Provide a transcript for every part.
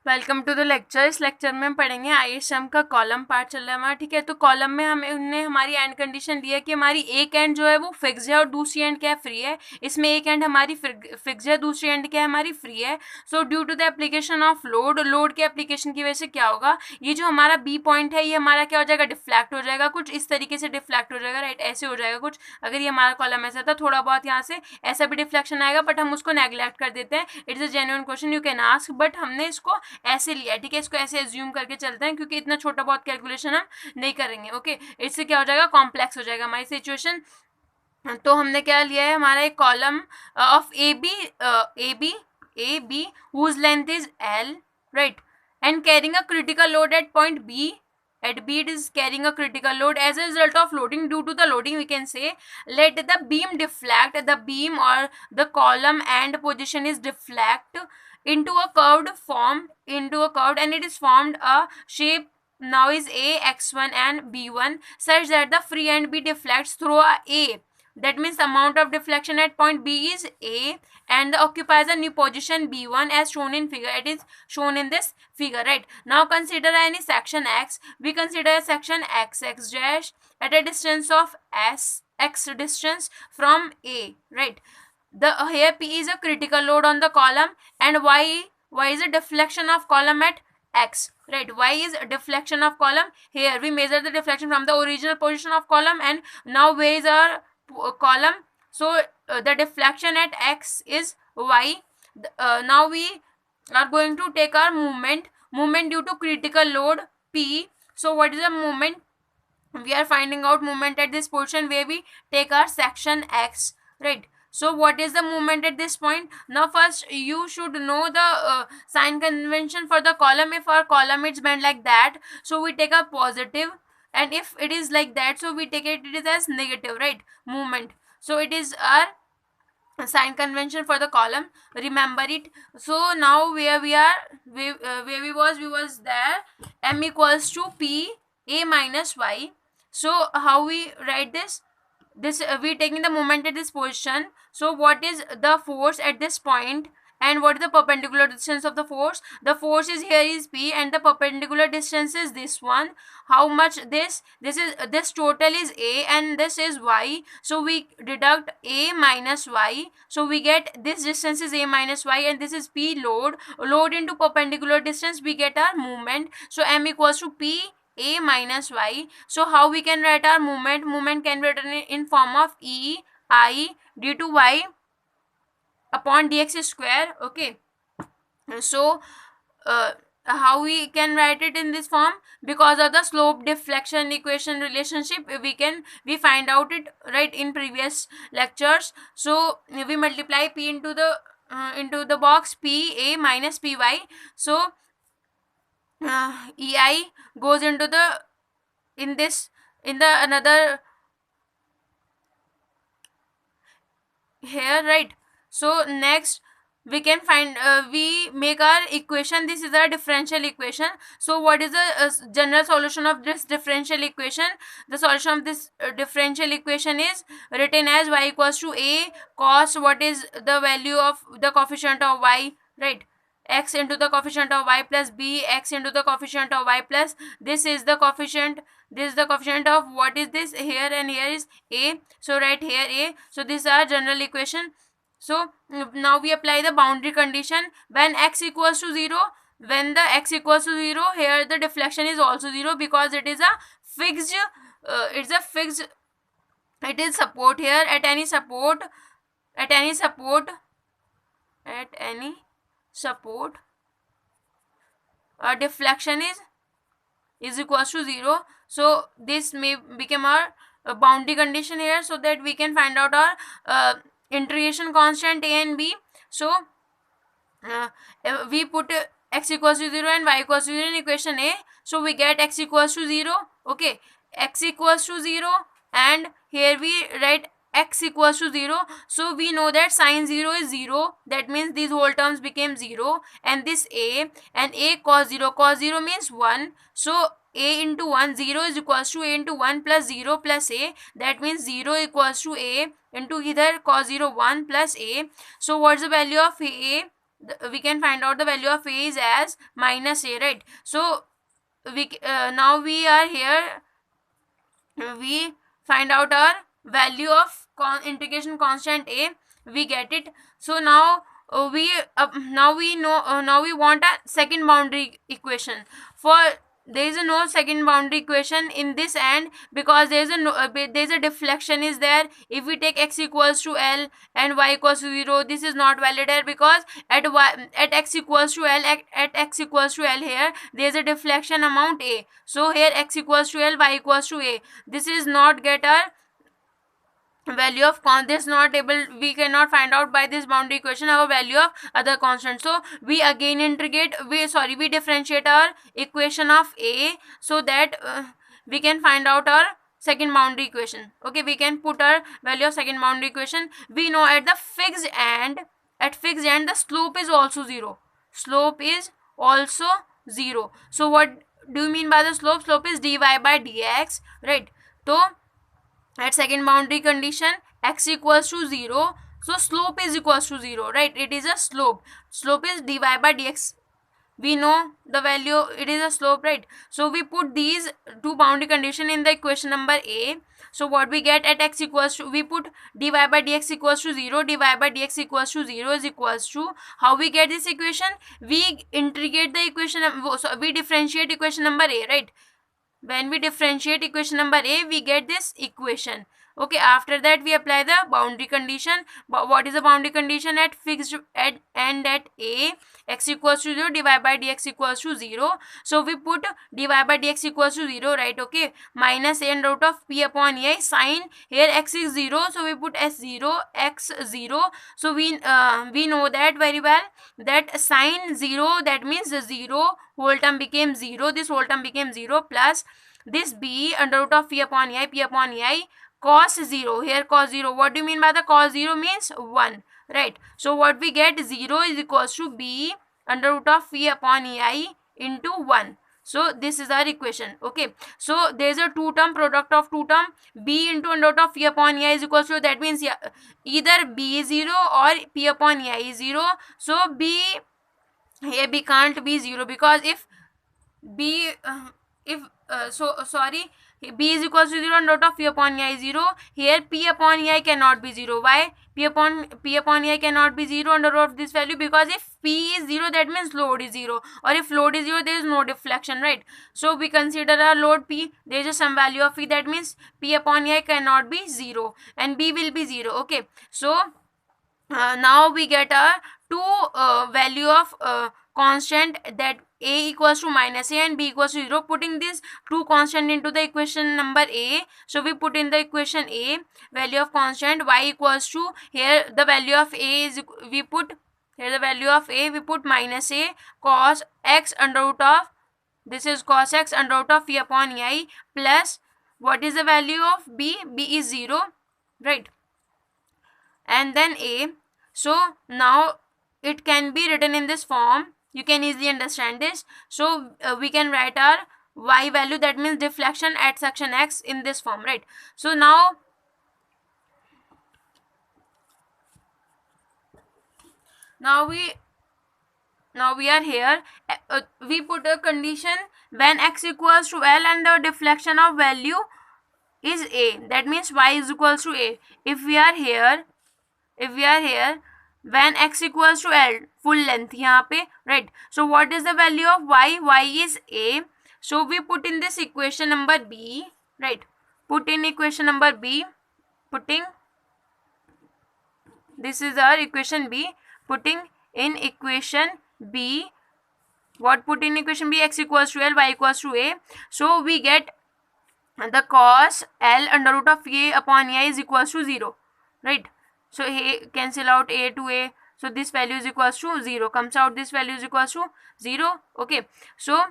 Welcome to the lecture. इस lecture में हम पढ़ेंगे आईएसएम का कॉलम पार्ट चल रहा है हमारा, ठीक है। तो कॉलम में हमने हमारी एंड कंडीशन दी है कि हमारी एक एंड जो है वो फिक्स है और दूसरी एंड क्या है, फ्री है। इसमें एक एंड हमारी फिक्स है, दूसरी एंड क्या है, हमारी फ्री है। So due to the application of load के एप्लीकेशन की वजह से क्या होगा, ये जो हमारा बी पॉइंट है ये हमारा क्या हो जाएगा, डिफ्लैक्ट हो जाएगा। कुछ इस तरीके से डिफ्लैक्ट हो जाएगा, राइट, ऐसे हो जाएगा कुछ। अगर ये हमारा कॉलम ऐसा था, थोड़ा बहुत यहाँ से ऐसा भी डिफ्लेक्शन आएगा, बट हम उसको नेग्लेक्ट कर देते हैं। It's a genuine question, you can ask, but हमने इसको ऐसे लिया, ठीक है। इसको ऐसे एज्यूम करके चलते हैं क्योंकि इतना छोटा बहुत कैलकुलेशन हम नहीं करेंगे, ओके। इससे क्या हो जाएगा, कॉम्प्लेक्स हो जाएगा हमारी सिचुएशन। तो हमने क्या लिया है, हमारा एक column of A B whose length is L, right, and carrying a critical load at point B. At B it is carrying a critical load. As a result of loading, due to the loading, we can say let the beam deflect. The beam or the column and position is deflect into a curved form, and it is formed a shape now is A, x1 and b1 such that the free end B deflects through a A. That means the amount of deflection at point B is A and occupies a new position B1 as shown in figure. It is shown in this figure, right? Now consider any section X. We consider a section X dash at a distance of X distance from A, right? Here P is a critical load on the column and Y is a deflection of column at X, right? Y is a deflection of column. Here we measure the deflection from the original position of column, and now where is our column? So the deflection at X is Y. Now we are going to take our movement due to critical load P. So what is the movement? We are finding out movement at this position where we take our section X, right? So what is the movement at this point? Now first you should know the sign convention for the column. If our column is bent like that, so we take a positive, and if it is like that, so we take it is as negative, right, movement. So it is our sign convention for the column, remember it. So now where we are, where we was there, m equals to p a minus y. So how we write this? We taking the moment at this position. So what is the force at this point, and what is the perpendicular distance of the force? The force is here is P and the perpendicular distance is this one. How much this total is A and this is Y. So we deduct A minus Y. So we get this distance is A minus Y and this is P load into perpendicular distance, we get our movement. So M equals to P A minus Y. So how we can write our movement? Movement can be written in form of E I d to y upon dx square, okay. So how we can write it in this form? Because of the slope deflection equation relationship, we find out it, right, in previous lectures. So we multiply P into the box P A minus Py. So EI goes into the another here, right. So next we can find we make our equation. This is our differential equation. So what is the general solution of this differential equation? The solution of this differential equation is written as y equals to a cos, what is the value of the coefficient of y, right, x into the coefficient of y plus b x into the coefficient of y plus this is the coefficient of what is this here, and here is a. So write here a. So this is our general equation. So now we apply the boundary condition. When x equals to 0, here the deflection is also 0 because it is a fixed it is support here. At any support deflection is equals to 0. So this may become our boundary condition here, so that we can find out our integration constant a and b. So we put x equals to 0 and y equals to 0 in equation a. So we get x equals to 0, okay, x equals to 0, and here we write x equals to 0. So we know that sine 0 is 0. That means these whole terms became 0, and this a and a cos 0 means 1. So a into 1, 0 is equals to a into 1 plus 0 plus a. That means 0 equals to a into either cos 0 1 plus a. So what's the value of a? we can find out the value of a is as minus a, right? So we now we are here, we find out our value of integration constant a, we get it. So now now we know, now we want a second boundary equation. For there is no second boundary equation in this end, because there is a there is a deflection is there. If we take x equals to L and y equals to 0, this is not valid here, because at y, at x equals to L, at x equals to L, here there is a deflection amount a. So here x equals to L, y equals to a, this is not get our value of this not able, we cannot find out by this boundary equation our value of other constant. So we again integrate, we differentiate our equation of a, so that we can find out our second boundary equation. Okay, we can put our value of second boundary equation. We know at the fixed end, the slope is also 0. Slope is also 0. So what do you mean by the slope? Slope is dy by dx, right? So at second boundary condition, x equals to 0, so slope is equals to 0, right? It is a slope. Slope is dy by dx. We know the value, it is a slope, right? So we put these two boundary condition in the equation number a. So what we get at x equals to, we put dy by dx equals to 0, dy by dx equals to 0 is equals to, how we get this equation? We integrate the equation, so we differentiate equation number a, right? When we differentiate equation number a, we get this equation. Okay, after that we apply the boundary condition. But what is the boundary condition at fixed at end at a? X equals to 0, dy by dx equals to 0. So we put dy by dx equals to 0, right? Okay, minus a and root of p upon a, sine here x is 0, so we put s 0, x 0. So we know that very well, that sine 0, that means the 0 whole term became 0, this whole term became 0, plus this b under root of p upon a, cos 0, here cos 0, what do you mean by the cos 0? Means 1, right? So what we get, 0 is equals to b under root of p upon a into 1. So this is our equation. Okay, so there is a two term product of two term, b into under root of p upon a is equals to, that means either b is 0 or p upon a is 0. So b, here b can't be 0, because if b sorry, b is equals to 0 and root of p upon a is 0, here p upon a cannot be 0. Why p upon a cannot be 0 under root of this value? Because if p is 0, that means load is 0, or if load is 0, there is no deflection, right? So we consider our load p, there is some value of p, that means p upon a cannot be 0 and b will be 0. Okay, so now we get a two value of constant, that a equals to minus a and b equals to 0. Putting this two constant into the equation number a, so we put in the equation a value of constant y equals to, here the value of a is, we put here the value of a, we put minus a cos x under root of, this is cos x under root of p upon a, plus what is the value of b? B is 0, right? And then a. So now it can be written in this form, you can easily understand this. So we can write our y value, that means deflection at section x, in this form, right? So now we are here, we put a condition when x equals to L and the deflection of value is a, that means y is equals to a. If we are here when x equals to L, full length यहाँ पे, right? So what is the value of y? Y is a. So we put in this equation number b, right? Put in equation number b, putting, this is our equation b, putting in equation b, what put in equation b? X equals to L, y equals to a. So we get the cos L under root of a upon a is equals to 0, right? So a cancel out a to a, so this value is equals to 0, comes out this value is equals to 0. Okay, so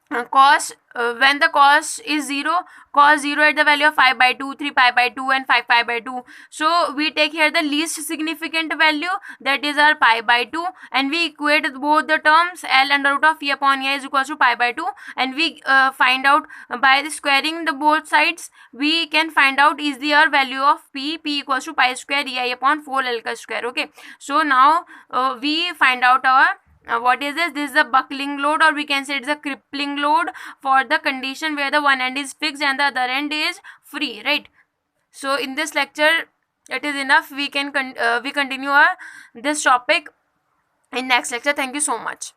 when the cos is 0, cos 0 at the value of 5 by 2, 3 pi by 2 and 5 pi by 2. So we take here the least significant value, that is our pi by 2, and we equate both the terms. L under root of E upon A is equals to pi by 2, and we find out by squaring the both sides, we can find out easily our value of P equals to pi square EI upon 4 L square. Okay, so now we find out our what is this? This is a buckling load, or we can say it is a crippling load for the condition where the one end is fixed and the other end is free, right? So in this lecture it is enough. We can we continue our this topic in next lecture. Thank you so much.